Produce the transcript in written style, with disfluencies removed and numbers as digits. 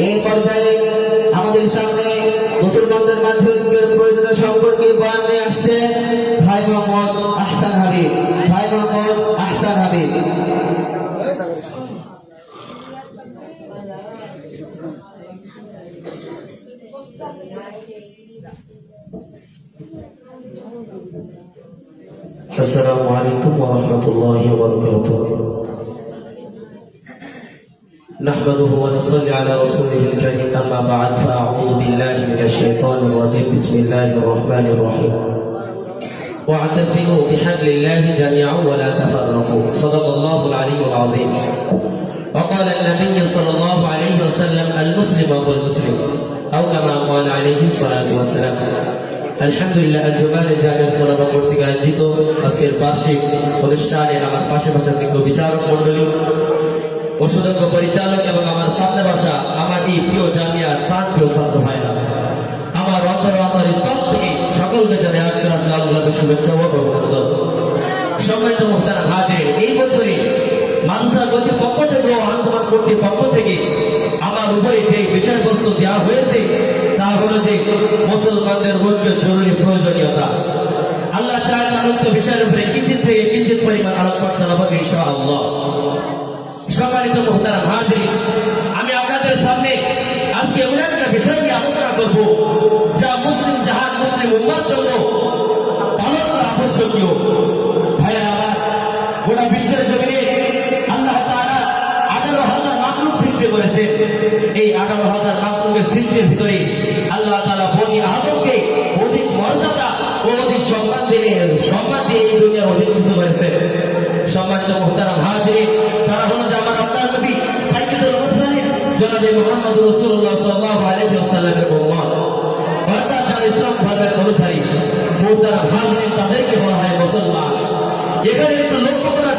এই পর্যায়ে আমাদের সামনে মুসলমানদের মাঝে ঐক্যের প্রয়োজনীয় সম্পর্কে বয়ান নিয়ে আসছেন ভাই মোহাম্মদ আহসান হাবিব। ভাই মোহাম্মদ আহসান হাবিব। السلام عليكم ورحمة الله وبركاته. نحمده ونصلي على رسوله الكريم، أما بعد، فأعوذ بالله من الشيطان الرجيم. بسم الله الرحمن الرحيم. واعتصموا بحبل الله جميعا ولا تفرقوا. صدق الله العلي العظيم. وقال النبي صلى الله عليه وسلم: المسلم أخو المسلم، أو كما قال عليه الصلاة والسلام. আলহামদুলিল্লাহ, আঞ্জুমানে জামিয়াত তোলাবা কর্তৃক আয়োজিত আজকের বার্ষিক অনুষ্ঠানে আমার পাশাপাশি বিজ্ঞ বিচারক মন্ডলী ও সুযোগ্য পরিচালক এবং আমার সামনে বসা আমার এই প্রিয় জামিয়ার প্রাণ প্রিয় ছাত্র ভাইরা, আমার অন্তর স্তর থেকে সকলকে জানাই আজকের আসলে আল্লাহকে শুভেচ্ছা ও অভিনন্দন। সম্মানিত মুহতারাম হাজির, এই বছরে মাদ্রাসা কর্তৃপক্ষ থেকে ও আঞ্জুমান কর্তৃপক্ষ থেকে আমার উপরে যে বিষয়বস্তু দেওয়া হয়েছে তা হলো যে মুসলমানদের ঐক্যের জরুরি প্রয়োজনীয়তা। আল্লাহ চায় তার উক্ত বিষয়ের উপরে কিঞ্চিত থেকে কিঞ্চিত পরিমাণ আলোকপাত চালাবো ইনশাআল্লাহ। সম্মানিত মুহতারাম হাজির, আমি আপনাদের সামনে আজকে এমন একটা বিষয় নিয়ে আলোচনা করব যা মুসলিম জাহান, মুসলিম উম্মার জন্য পালন করা আবশ্যকীয়। ভাইরা আমার, গোটা বিশ্বের জমিনে আল্লাহ তাআলা 18,000 মাখলুক সৃষ্টি করেছেন। এই 18,000 মাখলুকের সৃষ্টির ভিতরে আল্লাহ তাআলা বনি আদমকে অধিক মর্যাদা ও অধিক সম্মান দিয়ে এই দুনিয়া অধিষ্ঠিত করেছেন। সম্মানিত মুহতারাম হাজিরিন, তারা হলো যে আমার আপনার নবী সাইয়্যিদুল মুরসালিন জনাবে মুহাম্মদ রাসূলুল্লাহ সাল্লাল্লাহু আলাইহি ওয়াসাল্লামের উম্মত, অর্থাৎ যারা ইসলাম ধর্মের অনুসারী। মুহতারাম হাজিরিন, তাদেরকে বলা হয় মুসলমান। এখানে একটু লক্ষ্য করার